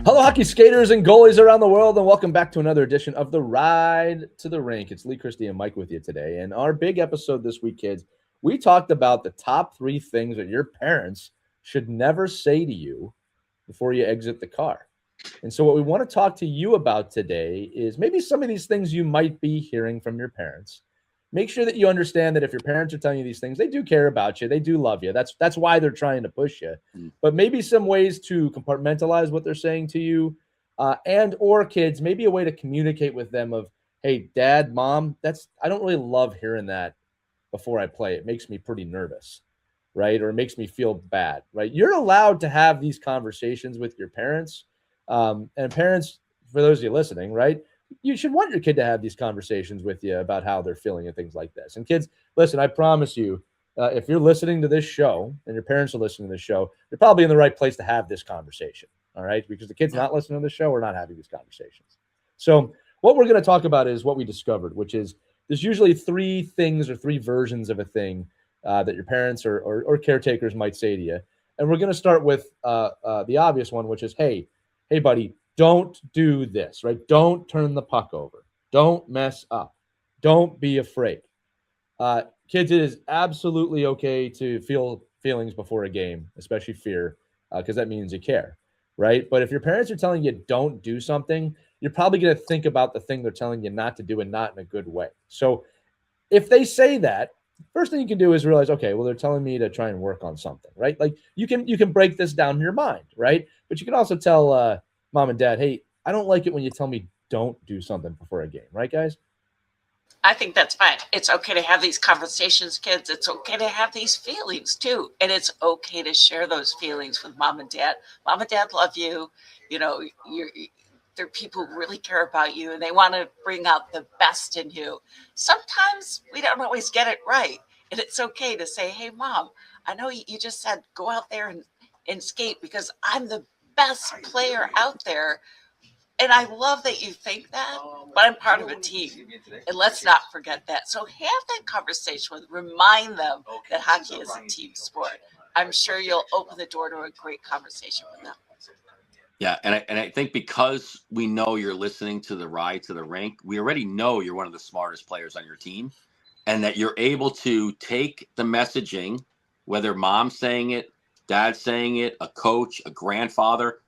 Hello, hockey skaters and goalies around the world, and welcome back to another edition of the Ride to the Rink. It's Lee, Christie, and Mike with you today. And our big episode this week, kids, we talked about the top 3 things that your parents should never say to you before you exit the car. And so what we want to talk to you about today is maybe some of these things you might be hearing from your parents. Make sure that you understand that if your parents are telling you these things, they do care about you. They do love you. That's why they're trying to push you. But maybe some ways to compartmentalize what they're saying to you, and or kids, maybe a way to communicate with them of, hey, dad, mom, I don't really love hearing that before I play. It makes me pretty nervous, right? Or it makes me feel bad, right? You're allowed to have these conversations with your parents. And parents, for those of you listening, right? You should want your kid to have these conversations with you about how they're feeling and things like this. And kids, listen, I promise you, if you're listening to this show and your parents are listening to this show, you're probably in the right place to have this conversation. All right. Because the kid's not listening to this show, we're not having these conversations. So what we're going to talk about is what we discovered, which is there's usually 3 things or 3 versions of a thing that your parents or caretakers might say to you. And we're going to start with the obvious one, which is, hey, buddy, don't do this, right? Don't turn the puck over. Don't mess up. Don't be afraid. Kids, it is absolutely okay to feel feelings before a game, especially fear, because that means you care, right? But if your parents are telling you don't do something, you're probably going to think about the thing they're telling you not to do and not in a good way. So if they say that, first thing you can do is realize, okay, well, they're telling me to try and work on something, right? Like you can break this down in your mind, right? But you can also tell mom and dad, hey, I don't like it when you tell me don't do something before a game, right, guys? I think that's fine. It's okay to have these conversations, kids. It's okay to have these feelings too. And it's okay to share those feelings with mom and dad. Mom and dad love you. You know, they're people who really care about you and they want to bring out the best in you. Sometimes we don't always get it right. And it's okay to say, hey, mom, I know you just said go out there and skate because I'm the best player out there. And I love that you think that, but I'm part of a team. And let's not forget that. So have that conversation with, remind them that hockey is a team sport. I'm sure you'll open the door to a great conversation with them. Yeah, and I think because we know you're listening to the Ride to the Rink, we already know you're one of the smartest players on your team, and that you're able to take the messaging, whether mom's saying it, dad's saying it, a coach, a grandfather,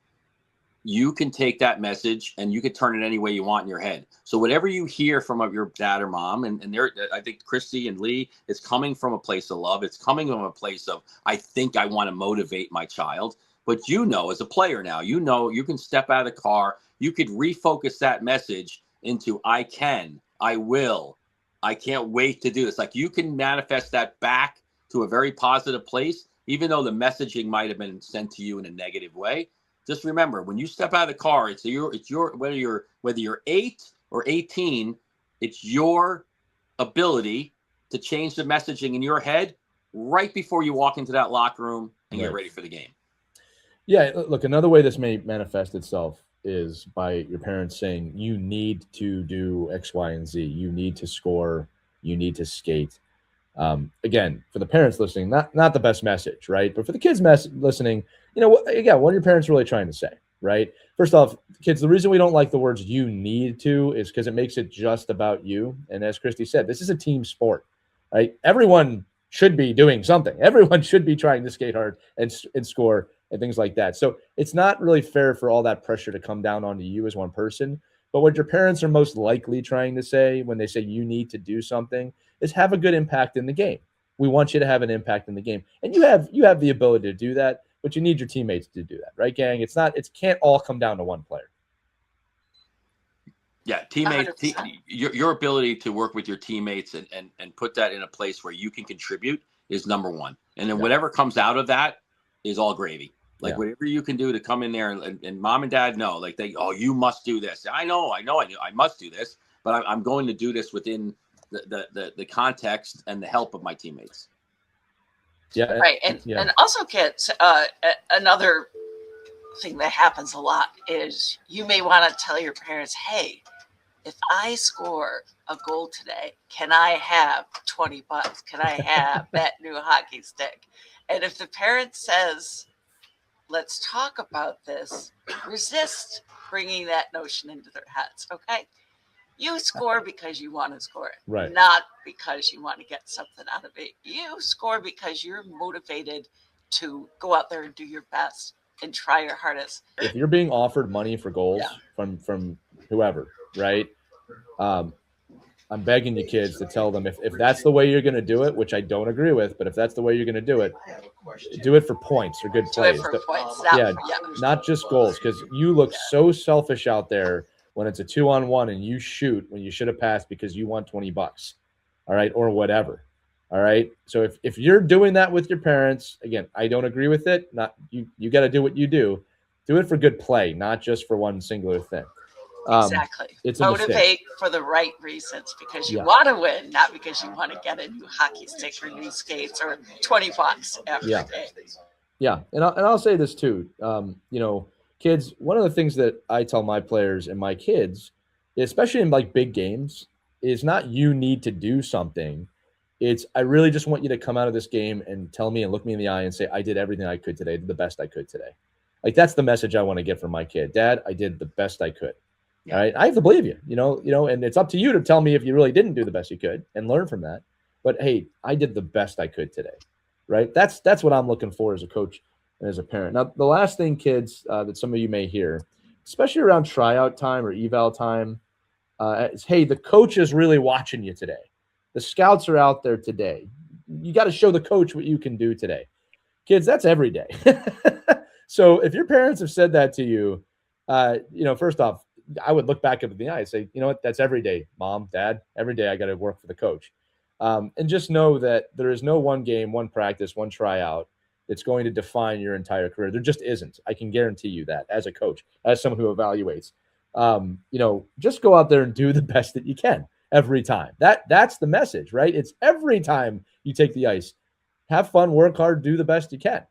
you can take that message and you can turn it any way you want in your head. So whatever you hear from your dad or mom, and there, I think Christy and Lee, it's coming from a place of love. It's coming from a place of, I think I want to motivate my child. But as a player now, you can step out of the car. You could refocus that message into I can, I will, I can't wait to do this. Like you can manifest that back to a very positive place, even though the messaging might have been sent to you in a negative way. Just remember, when you step out of the car, it's your whether you're 8 or 18, it's your ability to change the messaging in your head right before you walk into that locker room and get ready for the game. Yeah, look, another way this may manifest itself is by your parents saying you need to do X, Y, and Z. You need to score. You need to skate. Again, for the parents listening, not the best message, right? But for the kids listening, again, what are your parents really trying to say, right? First off, kids, the reason we don't like the words "you need to" is because it makes it just about you. And as Christy said, this is a team sport, right? Everyone should be doing something. Everyone should be trying to skate hard and score and things like that. So it's not really fair for all that pressure to come down onto you as one person. But what your parents are most likely trying to say when they say you need to do something is have a good impact in the game. We want you to have an impact in the game. And you have the ability to do that, but you need your teammates to do that, right, gang? It can't all come down to one player. Yeah, your ability to work with your teammates and put that in a place where you can contribute is number one. And then whatever comes out of that is all gravy. Like whatever you can do to come in there and mom and dad know, like you must do this. I know, I must do this, but I'm going to do this within the context and the help of my teammates. Yeah. Right. And also, kids, another thing that happens a lot is you may want to tell your parents, hey, if I score a goal today, can I have $20? Can I have that new hockey stick? And if the parent says, let's talk about this. Resist bringing that notion into their heads, okay? You score because you want to score, Right. not because you want to get something out of it. You score because you're motivated to go out there and do your best and try your hardest. If you're being offered money for goals from whoever, right? I'm begging you kids to tell them if that's the way you're going to do it, which I don't agree with, but if that's the way you're going to do it for points or good plays. Not just goals, because you look so selfish out there when it's a 2-on-1 and you shoot when you should have passed because you want $20, all right, or whatever. All right. So if you're doing that with your parents, again, I don't agree with it. Not you got to do what you do. Do it for good play, not just for one singular thing. Exactly. It's motivate for the right reasons, because you want to win, not because you want to get a new hockey stick or new skates or $20 after a game. Yeah, and I'll say this too. Kids, one of the things that I tell my players and my kids, especially in like big games, is not you need to do something. It's I really just want you to come out of this game and tell me and look me in the eye and say, I did everything I could today, the best I could today. Like that's the message I want to get from my kid. Dad, I did the best I could. Yeah. All right. I have to believe you, and it's up to you to tell me if you really didn't do the best you could and learn from that. But hey, I did the best I could today. Right. That's what I'm looking for as a coach and as a parent. Now, the last thing, kids, that some of you may hear, especially around tryout time or eval time, is, hey, the coach is really watching you today. The scouts are out there today. You got to show the coach what you can do today. Kids, that's every day. So if your parents have said that to you, first off, I would look back up in the eye and say, you know what, that's every day, mom, dad, every day I got to work for the coach. And just know that there is no one game, one practice, one tryout that's going to define your entire career. There just isn't. I can guarantee you that as a coach, as someone who evaluates. Just go out there and do the best that you can every time. That's the message, right? It's every time you take the ice. Have fun, work hard, do the best you can.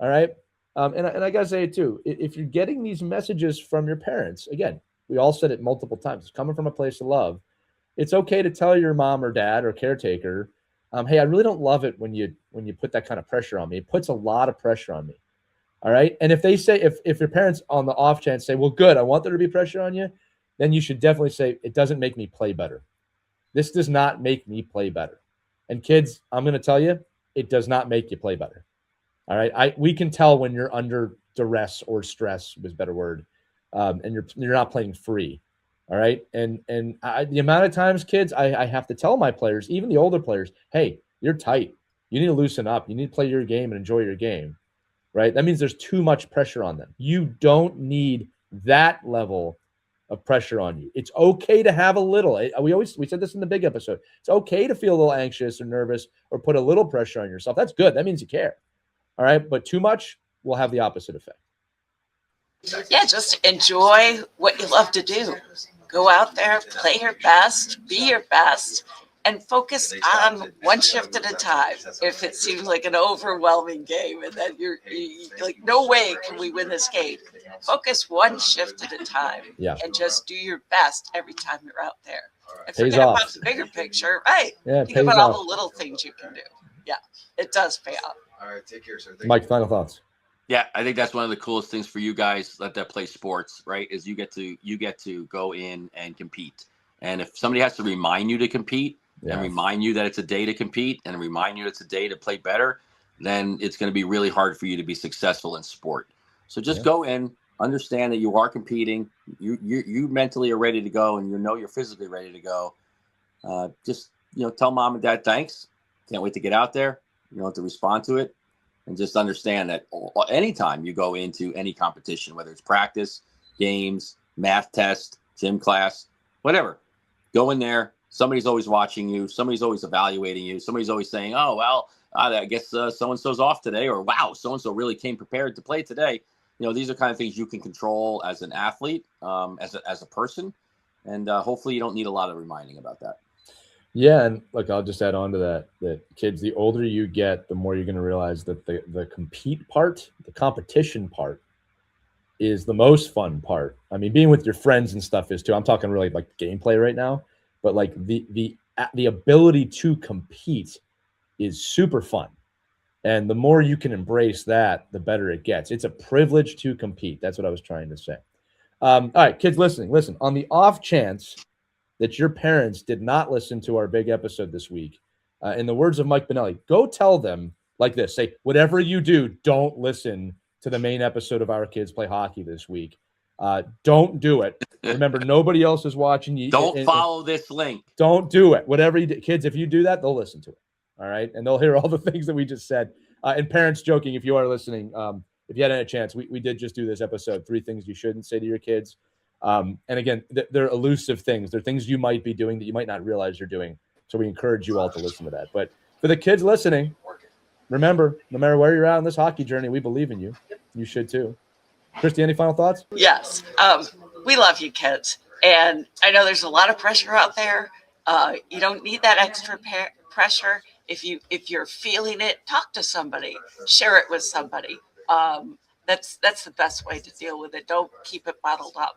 All right. And I got to say it too, if you're getting these messages from your parents, again, we all said it multiple times, it's coming from a place of love. It's okay to tell your mom or dad or caretaker, hey, I really don't love it when you put that kind of pressure on me. It puts a lot of pressure on me. All right. And if they say, if your parents on the off chance say, well, good, I want there to be pressure on you, then you should definitely say, it doesn't make me play better. This does not make me play better. And kids, I'm going to tell you, it does not make you play better. All right. We can tell when you're under duress or stress was a better word. And you're not playing free. All right. And the amount of times, kids, I have to tell my players, even the older players, hey, you're tight. You need to loosen up. You need to play your game and enjoy your game. Right. That means there's too much pressure on them. You don't need that level of pressure on you. It's okay to have a little. We said this in the big episode. It's okay to feel a little anxious or nervous or put a little pressure on yourself. That's good. That means you care. All right. But too much will have the opposite effect. Yeah, just enjoy what you love to do. Go out there, play your best, be your best, and focus on one shift at a time. If it seems like an overwhelming game and then you're like, no way can we win this game. Focus one shift at a time and just do your best every time you're out there. And forget about the bigger picture, right? Yeah, think about all the little things you can do. Yeah, it does pay off. All right, take care, sir. Mike, final thoughts. Yeah, I think that's one of the coolest things for you guys that play sports, right? Is you get to go in and compete. And if somebody has to remind you to compete and remind you that it's a day to compete and remind you it's a day to play better, then it's going to be really hard for you to be successful in sport. So just go in, understand that you are competing. You mentally are ready to go, and you're physically ready to go. Just tell mom and dad thanks. Can't wait to get out there. You don't have to respond to it. And just understand that anytime you go into any competition, whether it's practice, games, math test, gym class, whatever, go in there. Somebody's always watching you. Somebody's always evaluating you. Somebody's always saying, oh, well, I guess so-and-so's off today, or wow, so-and-so really came prepared to play today. These are kind of things you can control as an athlete, as a person. And hopefully you don't need a lot of reminding about that. Yeah, and look, I'll just add on to that kids, the older you get, the more you're going to realize that the compete part, the competition part, is the most fun part. I mean, being with your friends and stuff is too. I'm talking really like gameplay right now, but like the ability to compete is super fun. And the more you can embrace that, the better it gets. It's a privilege to compete. That's what I was trying to say. All right, kids listening, listen. On the off chance that your parents did not listen to our big episode this week, in the words of Mike Benelli, go tell them like this. Say, whatever you do, don't listen to the main episode of Our Kids Play Hockey this week. Don't do it. Remember, nobody else is watching you. Don't follow this link. Don't do it. Whatever you do. Kids, if you do that, they'll listen to it. All right? And they'll hear all the things that we just said. And parents, joking, if you are listening, if you had a chance, we did just do this episode, 3 things you shouldn't say to your kids. And again, they're elusive things. They're things you might be doing that you might not realize you're doing. So we encourage you all to listen to that. But for the kids listening, remember, no matter where you're at on this hockey journey, we believe in you. You should too. Christy, any final thoughts? Yes. We love you, kids. And I know there's a lot of pressure out there. You don't need that extra pressure. If you're feeling it, talk to somebody, share it with somebody. That's the best way to deal with it. Don't keep it bottled up.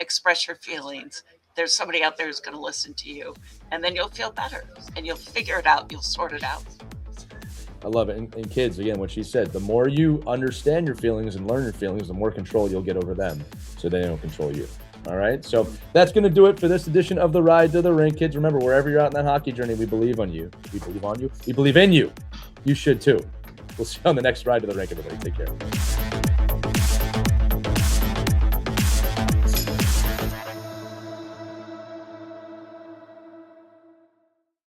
Express your feelings. There's somebody out there who's going to listen to you, and then you'll feel better and you'll figure it out. You'll sort it out. I love it. And kids, again, what she said, the more you understand your feelings and learn your feelings, the more control you'll get over them so they don't control you. All right. So that's going to do it for this edition of the Ride to the Rink. Kids, remember, wherever you're out in that hockey journey, we believe on you. We believe on you. We believe in you. You should too. We'll see you on the next Ride to the Rink, everybody. Take care.